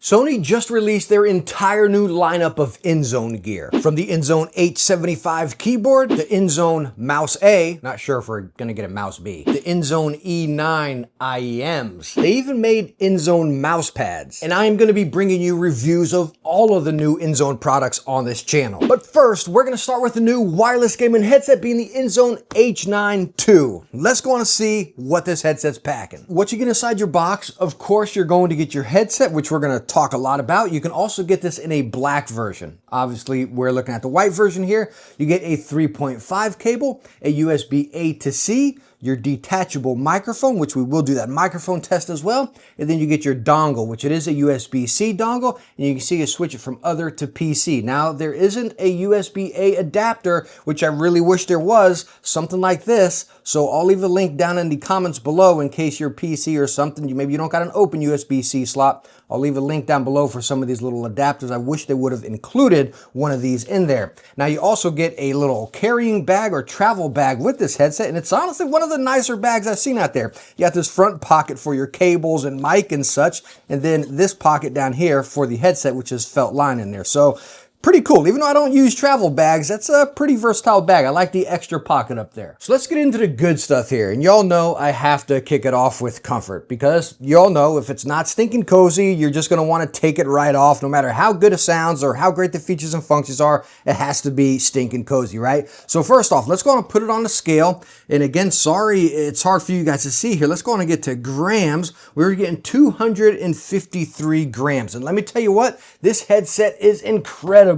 Sony just released their entire new lineup of Inzone gear. From the Inzone H75 keyboard, the Inzone Mouse A, not sure if we're gonna get a Mouse B, the Inzone E9 IEMs. They even made Inzone mouse pads. And I am gonna be bringing you reviews of all of the new Inzone products on this channel. But first, we're gonna start with the new wireless gaming headset being the Inzone H9 II. Let's go on and see what this headset's packing. What you get inside your box, of course, you're going to get your headset, which we're gonna talk a lot about. You can also get this in a black version. Obviously, we're looking at the white version here. You get a 3.5 cable, a USB A to C, your detachable microphone, which we will do that microphone test as well. And then you get your dongle, which it is a USB-C dongle, and you can see you switch it from other to PC. Now, there isn't a USB-A adapter, which I really wish there was, something like this. So I'll leave a link down in the comments below in case your PC or something, maybe you don't got an open USB-C slot. I'll leave a link down below for some of these little adapters. I wish they would have included one of these in there. Now you also get a little carrying bag or travel bag with this headset, and it's honestly one of the nicer bags I've seen out there. You got this front pocket for your cables and mic and such, and then this pocket down here for the headset, which is felt line in there. So pretty cool. Even though I don't use travel bags, that's a pretty versatile bag. I like the extra pocket up there. So let's get into the good stuff here. And y'all know I have to kick it off with comfort, because y'all know if it's not stinking cozy, you're just gonna wanna take it right off. No matter how good it sounds or how great the features and functions are, it has to be stinking cozy, right? So first off, let's go and put it on the scale. And again, sorry, it's hard for you guys to see here. Let's go on and get to grams. We're getting 253 grams. And let me tell you what, this headset is incredible.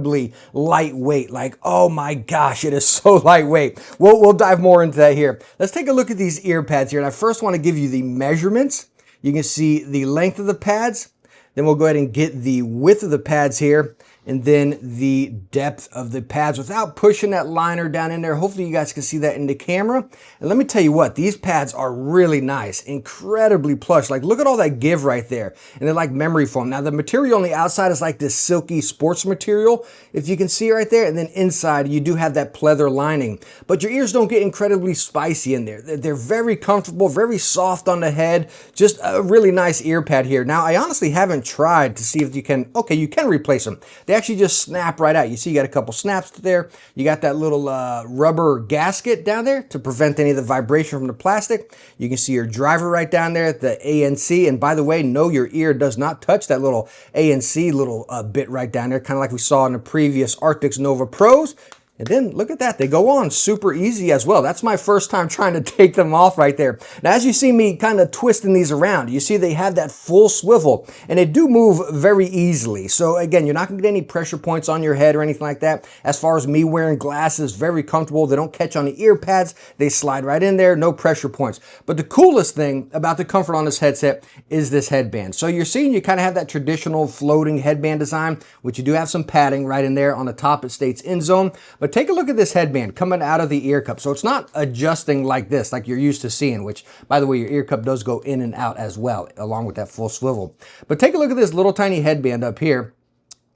Lightweight. Like, oh my gosh, it is so lightweight. We'll dive more into that here. Let's take a look at these ear pads here. And I first want to give you the measurements. You can see the length of the pads. Then we'll go ahead and get the width of the pads here, and then the depth of the pads without pushing that liner down in there. Hopefully you guys can see that in the camera. And let me tell you what, these pads are really nice, incredibly plush. Like, look at all that give right there. And they're like memory foam. Now the material on the outside is like this silky sports material, if you can see right there. And then inside you do have that pleather lining, but your ears don't get incredibly spicy in there. They're very comfortable, very soft on the head. Just a really nice ear pad here. Now I honestly haven't tried to see if you can, okay, you can replace them. They actually just snap right out. You see you got a couple snaps there. You got that little rubber gasket down there to prevent any of the vibration from the plastic. You can see your driver right down there, the ANC. And by the way, no, your ear does not touch that little ANC little bit right down there, kind of like we saw in the previous Arctis Nova Pros. And then look at that, they go on super easy as well. That's my first time trying to take them off right there. Now, as you see me kind of twisting these around, you see they have that full swivel, and they do move very easily. So again, you're not gonna get any pressure points on your head or anything like that. As far as me wearing glasses, very comfortable. They don't catch on the ear pads. They slide right in there, no pressure points. But the coolest thing about the comfort on this headset is this headband. So you're seeing you kind of have that traditional floating headband design, which you do have some padding right in there. On the top, it states Inzone. But take a look at this headband coming out of the ear cup. So it's not adjusting like this, like you're used to seeing, which, by the way, your ear cup does go in and out as well, along with that full swivel. But take a look at this little tiny headband up here,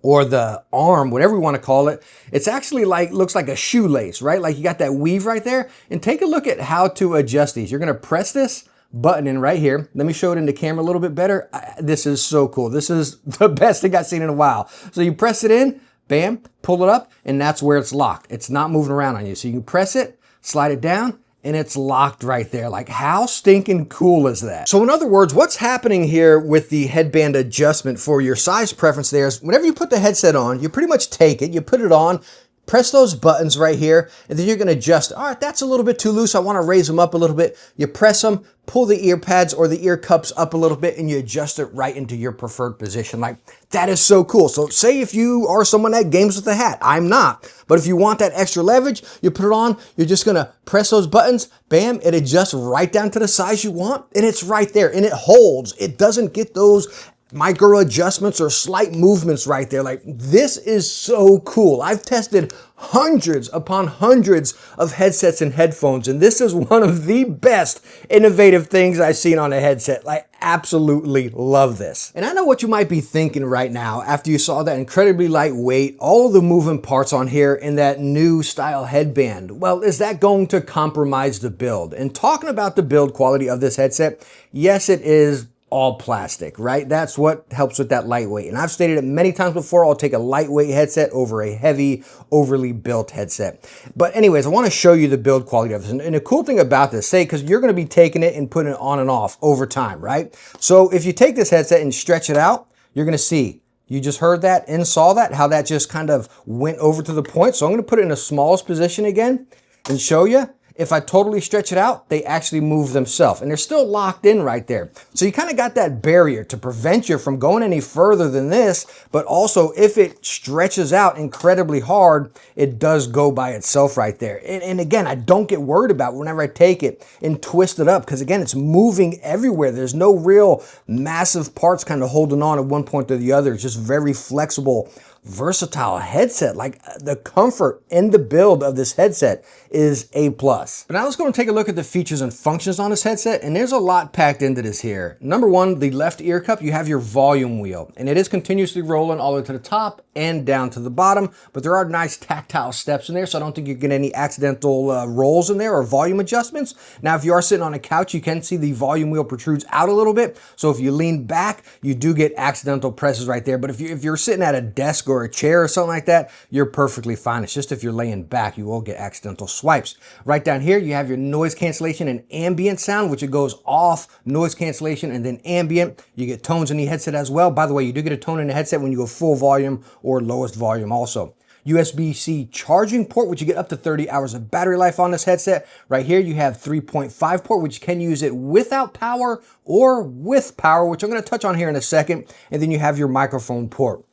or the arm, whatever you want to call it. It's actually like, looks like a shoelace, right? Like you got that weave right there. And take a look at how to adjust these. You're going to press this button in right here. Let me show it in the camera a little bit better. This is so cool. This is the best thing I've seen in a while. So you press it in, bam, pull it up, and that's where it's locked. It's not moving around on you. So you can press it, slide it down, and it's locked right there. Like, how stinking cool is that? So in other words, what's happening here with the headband adjustment for your size preference there is whenever you put the headset on, you pretty much take it, you put it on, press those buttons right here, and then you're gonna adjust. All right, that's a little bit too loose. I wanna raise them up a little bit. You press them, pull the ear pads or the ear cups up a little bit, and you adjust it right into your preferred position. Like, that is so cool. So say if you are someone that games with a hat, I'm not, but if you want that extra leverage, you put it on, you're just gonna press those buttons, bam, it adjusts right down to the size you want, and it's right there, and it holds. It doesn't get those micro adjustments or slight movements right there. Like, this is so cool. I've tested hundreds upon hundreds of headsets and headphones, and this is one of the best innovative things I've seen on a headset. Like, absolutely love this. And I know what you might be thinking right now after you saw that incredibly lightweight, all the moving parts on here in that new style headband. Well, is that going to compromise the build? And talking about the build quality of this headset, yes, it is all plastic, right? That's what helps with that lightweight. And I've stated it many times before, I'll take a lightweight headset over a heavy, overly built headset. But anyways, I want to show you the build quality of this. And the cool thing about this, say, because you're going to be taking it and putting it on and off over time, right? So if you take this headset and stretch it out, you're going to see, you just heard that and saw that, how that just kind of went over to the point. So I'm going to put it in the smallest position again and show you. If I totally stretch it out, they actually move themselves and they're still locked in right there. So you kind of got that barrier to prevent you from going any further than this, but also if it stretches out incredibly hard, it does go by itself right there. And again, I don't get worried about whenever I take it and twist it up, because again, it's moving everywhere. There's no real massive parts kind of holding on at one point or the other. It's just very flexible, versatile headset. Like, the comfort and the build of this headset is A+. But now let's go and take a look at the features and functions on this headset, and there's a lot packed into this here. Number one, the left ear cup, you have your volume wheel, and it is continuously rolling all the way to the top and down to the bottom, but there are nice tactile steps in there, so I don't think you get any accidental rolls in there or volume adjustments. Now, if you are sitting on a couch, you can see the volume wheel protrudes out a little bit, so if you lean back, you do get accidental presses right there. But if you're sitting at a desk or a chair or something like that, you're perfectly fine. It's just if you're laying back, you will get accidental swipes. Right down here, you have your noise cancellation and ambient sound, which it goes off, noise cancellation, and then ambient. You get tones in the headset as well. By the way, you do get a tone in the headset when you go full volume or lowest volume also. USB-C charging port, which you get up to 30 hours of battery life on this headset. Right here, you have 3.5 port, which you can use it without power or with power, which I'm going to touch on here in a second. And then you have your microphone port.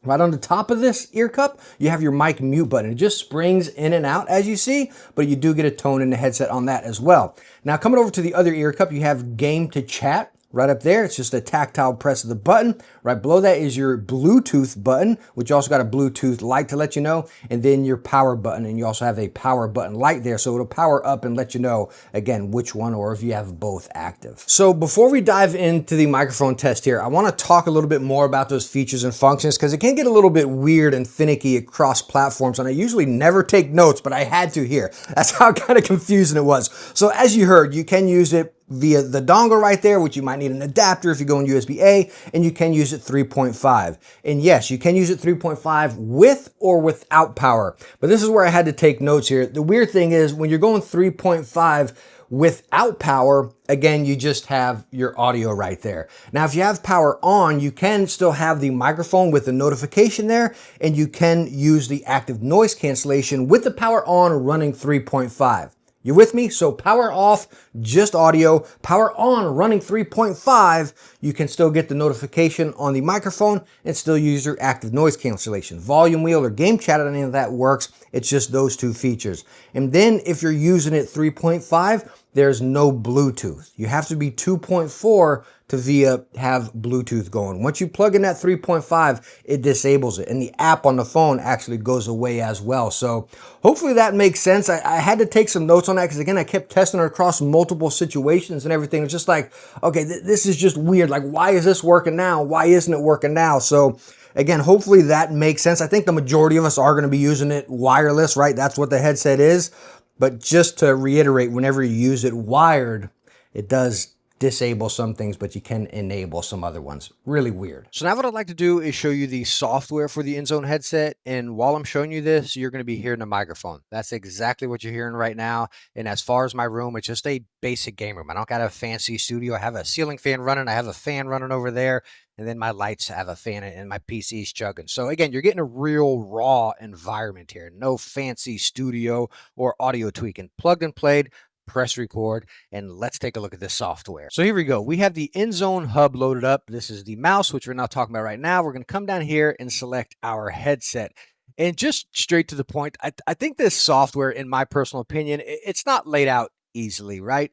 Right on the top of this ear cup, you have your mic mute button. It just springs in and out, as you see, but you do get a tone in the headset on that as well. Now, coming over to the other ear cup, you have game to chat. Right up there, it's just a tactile press of the button. Right below that is your Bluetooth button, which you also got a Bluetooth light to let you know, and then your power button, and you also have a power button light there, so it'll power up and let you know, again, which one, or if you have both active. So before we dive into the microphone test here, I want to talk a little bit more about those features and functions, because it can get a little bit weird and finicky across platforms, and I usually never take notes, but I had to here. That's how kind of confusing it was. So as you heard, you can use it via the dongle right there, which you might need an adapter if you go in USB-A, and you can use it 3.5. And yes, you can use it 3.5 with or without power. But this is where I had to take notes here. The weird thing is when you're going 3.5 without power, again, you just have your audio right there. Now, if you have power on, you can still have the microphone with the notification there, and you can use the active noise cancellation with the power on running 3.5. You with me? So power off, just audio. Power on, running 3.5. You can still get the notification on the microphone and still use your active noise cancellation. Volume wheel or game chat, any of that works. It's just those two features. And then if you're using it 3.5, there's no Bluetooth. You have to be 2.4 to have Bluetooth going. Once you plug in that 3.5, it disables it, and the app on the phone actually goes away as well. So hopefully that makes sense. I had to take some notes on that because, again, I kept testing it across multiple situations and everything. It's just like, okay, this is just weird. Like, why is this working now? Why isn't it working now? So again, hopefully that makes sense. I think the majority of us are going to be using it wireless, right? That's what the headset is. But just to reiterate, whenever you use it wired, it does disable some things, but you can enable some other ones. Really weird. So now what I'd like to do is show you the software for the Inzone headset. And while I'm showing you this, you're going to be hearing the microphone. That's exactly what you're hearing right now. And as far as my room, it's just a basic game room. I don't got a fancy studio. I have a ceiling fan running. I have a fan running over there. And then my lights have a fan and my PC's chugging. So again, you're getting a real raw environment here. No fancy studio or audio tweaking. Plugged and played. Press record, and let's take a look at this software. So here we go. We have the Inzone hub loaded up. This is the mouse, which we're not talking about right now. We're going to come down here and select our headset. And just straight to the point, I think this software, in my personal opinion, it's not laid out easily, right?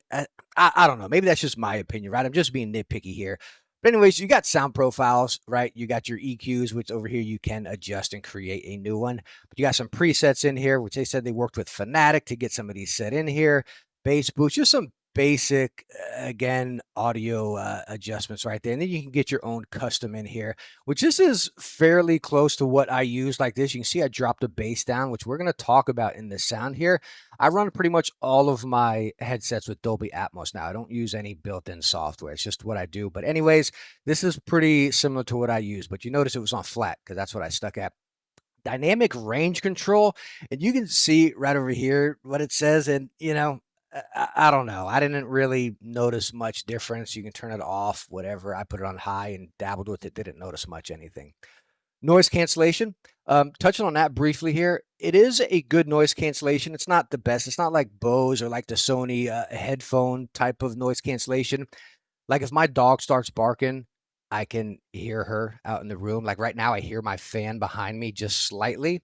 I don't know. Maybe that's just my opinion, right? I'm just being nitpicky here. But anyways, you got sound profiles, right? You got your EQs, which over here you can adjust and create a new one. But you got some presets in here, which they said they worked with Fanatic to get some of these set in here. Bass boost, just some basic, again, audio adjustments right there. And then you can get your own custom in here, which this is fairly close to what I use like this. You can see I dropped the bass down, which we're going to talk about in the sound here. I run pretty much all of my headsets with Dolby Atmos now. I don't use any built-in software. It's just what I do. But anyways, this is pretty similar to what I use, but you notice it was on flat because that's what I stuck at. Dynamic range control, and you can see right over here what it says. And I don't know, I didn't really notice much difference. You can turn it off, whatever. I put it on high and dabbled with it, didn't notice much anything. Noise cancellation, touching on that briefly here, it is a good noise cancellation. It's not the best. It's not like Bose or like the Sony headphone type of noise cancellation. Like if my dog starts barking, I can hear her out in the room. Like right now, I hear my fan behind me just slightly.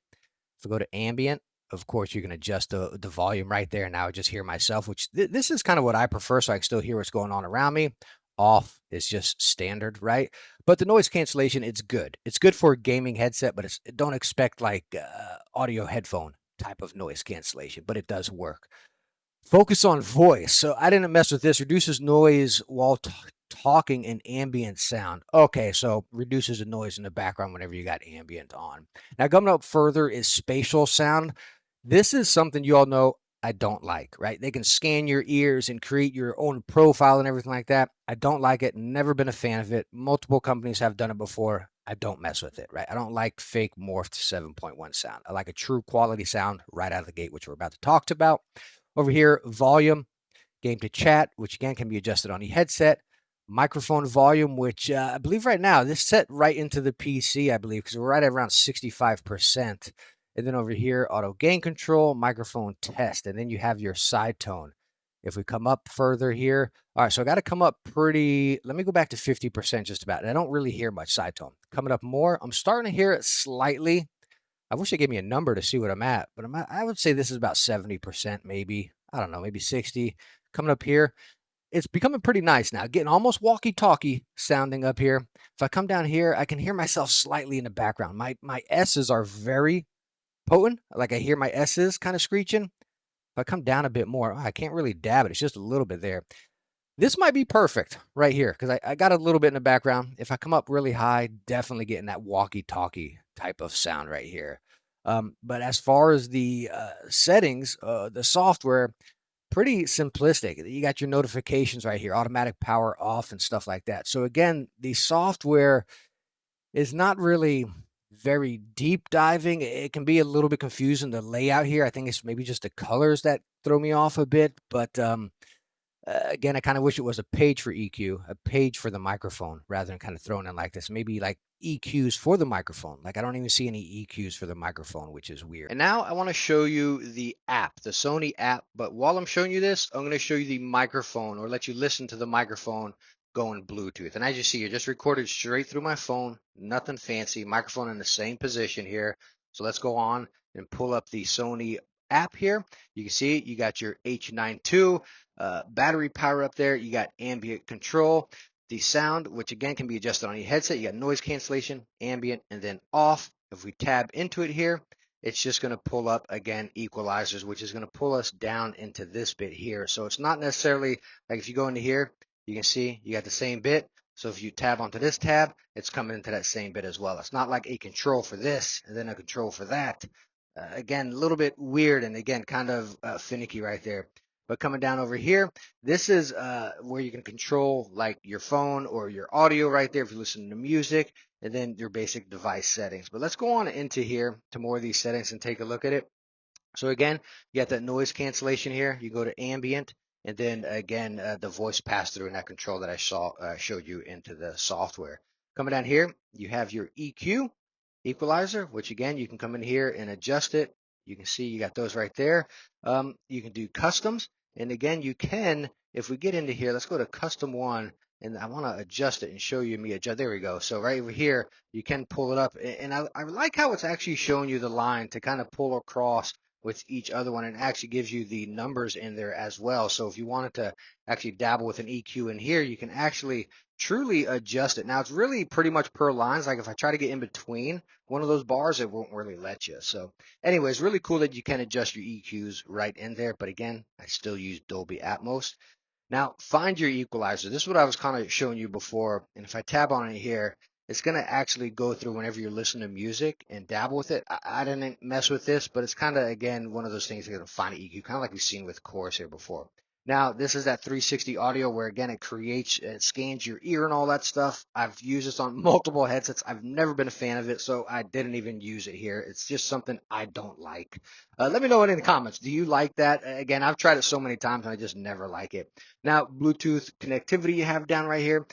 If I go to ambient, of course, you can adjust the volume right there. Now I just hear myself, which this is kind of what I prefer, so I can still hear what's going on around me. Off is just standard, right? But the noise cancellation, it's good. It's good for a gaming headset, but don't expect like audio headphone type of noise cancellation, but it does work. Focus on voice. So I didn't mess with this. Reduces noise while talking and ambient sound. Okay, so reduces the noise in the background whenever you got ambient on. Now coming up further is spatial sound. This is something you all know I don't like, right? They can scan your ears and create your own profile and everything like that. I don't like it. Never been a fan of it. Multiple companies have done it before. I don't mess with it, right? I don't like fake morphed 7.1 sound. I like a true quality sound right out of the gate, which we're about to talk about. Over here, volume, game to chat, which again can be adjusted on the headset. Microphone volume, which I believe right now, this set right into the PC, I believe, because we're right at around 65%. And then over here, auto gain control, microphone test, and then you have your side tone. If we come up further here, all right, so I got to come up pretty, let me go back to 50% just about. And I don't really hear much side tone. Coming up more, I'm starting to hear it slightly. I wish they gave me a number to see what I'm at, but I would say this is about 70%, maybe. I don't know, maybe 60. Coming up here, it's becoming pretty nice now, getting almost walkie-talkie sounding up here. If I come down here, I can hear myself slightly in the background. My S's are very potent. Like I hear my S's kind of screeching. If I come down a bit more, I can't really dab it. It's just a little bit there. This might be perfect right here because I got a little bit in the background. If I come up really high, definitely getting that walkie-talkie type of sound right here. But as far as the settings, the software, pretty simplistic. You got your notifications right here, automatic power off and stuff like that. So again, the software is not really very deep diving. It can be a little bit confusing, the layout here. I think it's maybe just the colors that throw me off a bit, but again, I kind of wish it was a page for EQ, a page for the microphone, rather than kind of thrown in like this. Maybe like EQs for the microphone. Like I don't even see any EQs for the microphone, which is weird. And now I want to show you the app, the Sony app. But while I'm showing you this, I'm going to show you the microphone, or let you listen to the microphone going Bluetooth. And as you see, you're just recorded straight through my phone, nothing fancy. Microphone in the same position here. So let's go on and pull up the Sony app here. You can see you got your H9 II. Battery power up there. You got ambient control, the sound, which again can be adjusted on your headset. You got noise cancellation, ambient, and then off. If we tab into it here, it's just going to pull up again equalizers, which is going to pull us down into this bit here. So it's not necessarily like if you go into here, you can see you got the same bit. So if you tab onto this tab, it's coming into that same bit as well. It's not like a control for this and then a control for that. Again, a little bit weird and again, kind of finicky right there. But coming down over here, this is where you can control like your phone or your audio right there if you listen to music, and then your basic device settings. But let's go on into here to more of these settings and take a look at it. So again, you got that noise cancellation here. You go to ambient, and then again, the voice pass-through and that control that I showed you into the software. Coming down here, you have your EQ, equalizer, which again, you can come in here and adjust it. You can see you got those right there. You can do customs. And again, you can, if we get into here, let's go to custom one, and I want to adjust it and show you me adjust. There we go. So right over here, you can pull it up. And I like how it's actually showing you the line to kind of pull across with each other one, and it actually gives you the numbers in there as well. So if you wanted to actually dabble with an EQ in here, you can actually truly adjust it. Now it's really pretty much per lines. Like if I try to get in between one of those bars, it won't really let you. So anyways, really cool that you can adjust your EQs right in there. But again, I still use Dolby Atmos. Now find your equalizer. This is what I was kind of showing you before. And if I tab on it here, it's going to actually go through whenever you're listening to music and dabble with it. I didn't mess with this, but it's kind of, again, one of those things you're going to find an EQ, kind of like we've seen with chorus here before. Now, this is that 360 audio where, again, it scans your ear and all that stuff. I've used this on multiple headsets. I've never been a fan of it, so I didn't even use it here. It's just something I don't like. Let me know in the comments. Do you like that? Again, I've tried it so many times and I just never like it. Now, Bluetooth connectivity you have down right here.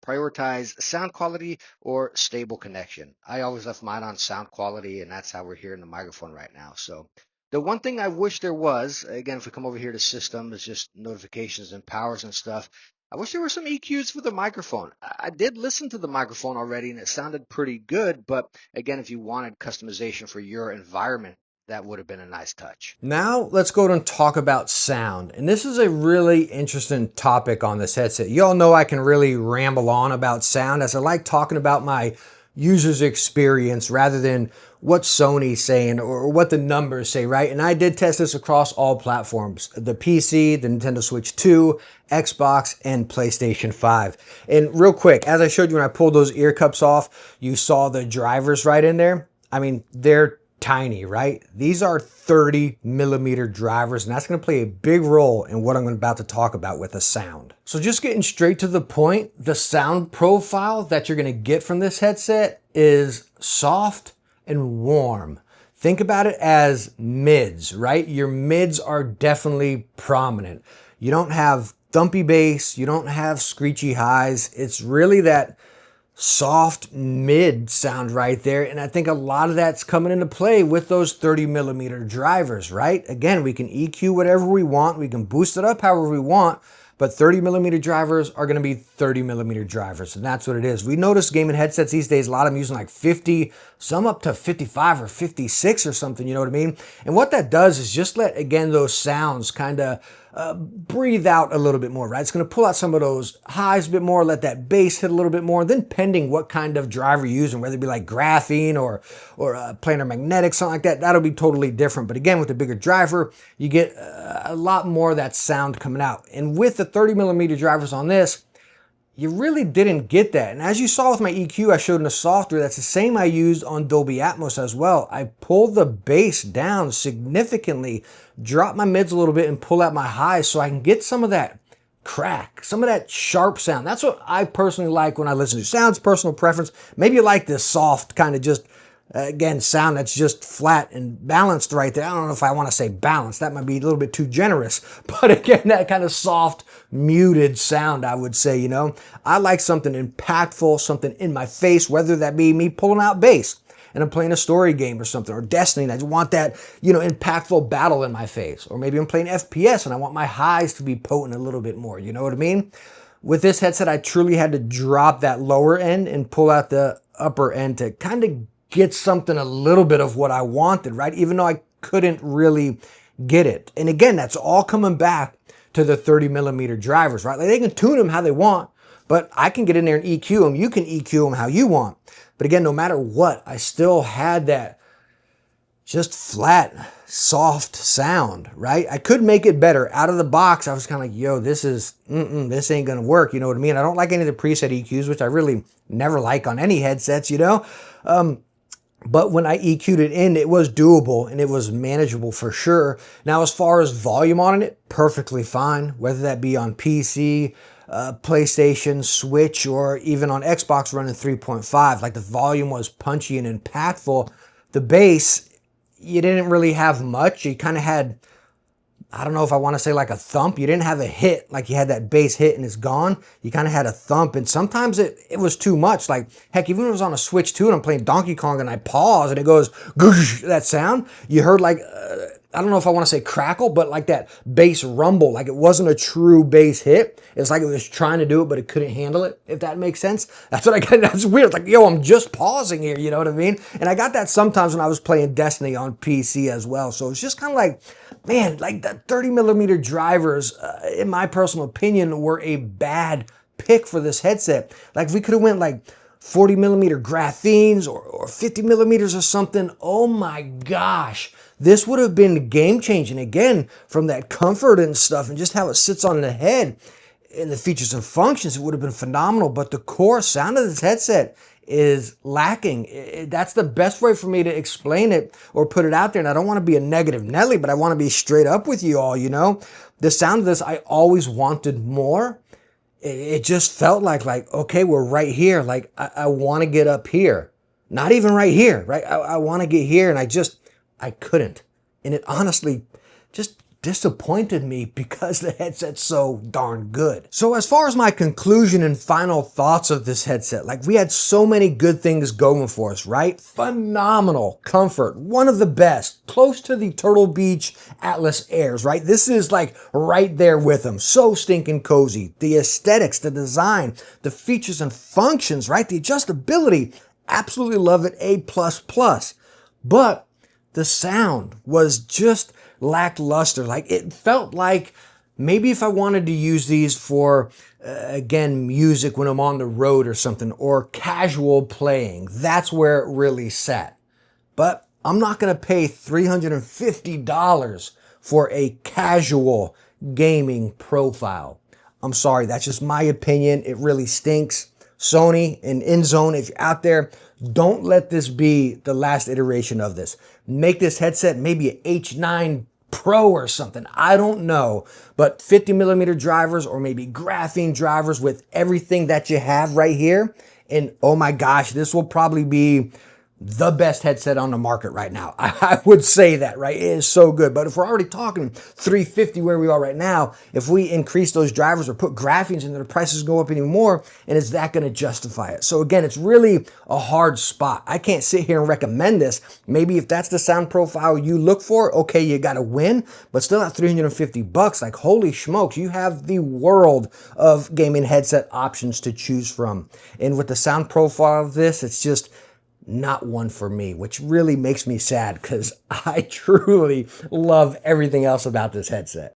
Prioritize sound quality or stable connection. I always left mine on sound quality, and that's how we're hearing the microphone right now. So the one thing I wish there was, again, if we come over here to system, it's just notifications and powers and stuff. I wish there were some EQs for the microphone. I did listen to the microphone already, and it sounded pretty good. But again, if you wanted customization for your environment, that would have been a nice touch. Now let's go and talk about sound. And this is a really interesting topic on this headset. You all know I can really ramble on about sound, as I like talking about my user's experience rather than what Sony's saying or what the numbers say, right? And I did test this across all platforms: the PC, the Nintendo Switch 2, Xbox, and PlayStation 5. And real quick, as I showed you when I pulled those ear cups off, you saw the drivers right in there. I mean, they're tiny, right? These are 30mm drivers, and that's going to play a big role in what I'm about to talk about with the sound. So just getting straight to the point, the sound profile that you're going to get from this headset is soft and warm. Think about it as mids, right? Your mids are definitely prominent. You don't have thumpy bass, you don't have screechy highs. It's really that soft mid sound right there, and I think a lot of that's coming into play with those 30mm drivers, right? Again, we can EQ whatever we want, we can boost it up however we want, but 30mm drivers are going to be 30mm drivers, and that's what it is. We notice gaming headsets these days, a lot of them using like 50, some up to 55 or 56 or something, you know what I mean? And what that does is just let, again, those sounds kind of breathe out a little bit more, right? It's going to pull out some of those highs a bit more, let that bass hit a little bit more. Then pending what kind of driver you're using, whether it be like graphene or planar magnetic, something like that, that'll be totally different. But again, with the bigger driver, you get a lot more of that sound coming out. And with the 30mm drivers on this, you really didn't get that. And as you saw with my EQ I showed in the software, that's the same I used on Dolby Atmos as well. I pulled the bass down significantly, drop my mids a little bit, and pull out my highs so I can get some of that crack, some of that sharp sound. That's what I personally like when I listen to sounds, personal preference. Maybe you like this soft kind of just, again, sound that's just flat and balanced right there. I don't know if I want to say balanced. That might be a little bit too generous. But again, that kind of soft, muted sound, I would say, you know. I like something impactful, something in my face, whether that be me pulling out bass and I'm playing a story game or something, or Destiny, and I just want that, you know, impactful battle in my face. Or maybe I'm playing FPS and I want my highs to be potent a little bit more, you know what I mean? With this headset, I truly had to drop that lower end and pull out the upper end to kind of get something a little bit of what I wanted, right? Even though I couldn't really get it. And again, that's all coming back to the 30mm drivers, right? Like they can tune them how they want, but I can get in there and EQ them. You can EQ them how you want. But again, no matter what, I still had that just flat, soft sound, right? I could make it better. Out of the box, I was kind of like, yo, this ain't gonna work, you know what I mean? I don't like any of the preset EQs, which I really never like on any headsets, you know? But when I EQ'd it in, it was doable and it was manageable for sure. Now, as far as volume on it, perfectly fine, whether that be on PC, PlayStation, Switch, or even on Xbox running 3.5. Like the volume was punchy and impactful. The bass, you didn't really have much. You kind of had, I don't know if I want to say like a thump. You didn't have a hit, like you had that bass hit and it's gone. You kind of had a thump, and sometimes it was too much. Like, heck, even when it was on a Switch 2 and I'm playing Donkey Kong and I pause and it goes, goosh, that sound, you heard like, I don't know if I want to say crackle, but like that bass rumble, like it wasn't a true bass hit. It's like it was trying to do it, but it couldn't handle it, if that makes sense. That's what I got. That's weird. Like, yo, I'm just pausing here, you know what I mean? And I got that sometimes when I was playing Destiny on PC as well. So it's just kind of like, man, like the 30mm drivers, in my personal opinion, were a bad pick for this headset. Like if we could have went like 40mm graphenes or 50mm or something, oh my gosh, This would have been game changing again from that comfort and stuff and just how it sits on the head and the features and functions. It would have been phenomenal, but the core sound of this headset is lacking. That's the best way for me to explain it or put it out there. And I don't want to be a negative Nelly, but I want to be straight up with you all, you know. The sound of this, I always wanted more. It just felt like, okay, we're right here. Like, I want to get up here. Not even right here, right? I want to get here, and I couldn't. And it honestly just disappointed me because the headset's so darn good. So as far as my conclusion and final thoughts of this headset, like, we had so many good things going for us, right? Phenomenal comfort, one of the best, close to the Turtle Beach Atlas Airs, right? This is like right there with them. So stinking cozy. The aesthetics, the design, the features and functions, right? The adjustability, absolutely love it, A++. But the sound was just lackluster. Like, it felt like maybe if I wanted to use these for, again, music when I'm on the road or something, or casual playing, that's where it really sat. But I'm not going to pay $350 for a casual gaming profile. I'm sorry, that's just my opinion. It really stinks. Sony and Inzone, if you're out there, don't let this be the last iteration of this. Make this headset maybe an H9 Pro or something. I don't know. But 50mm drivers or maybe graphene drivers with everything that you have right here. And oh my gosh, this will probably be the best headset on the market right now. I would say that, right? It is so good. But if we're already talking $350 where we are right now, if we increase those drivers or put graphenes in there, the prices go up even more, and is that going to justify it? So again, it's really a hard spot. I can't sit here and recommend this. Maybe if that's the sound profile you look for, okay, you got to win, but still at $350, like, holy smokes, you have the world of gaming headset options to choose from. And with the sound profile of this, it's just not one for me, which really makes me sad because I truly love everything else about this headset.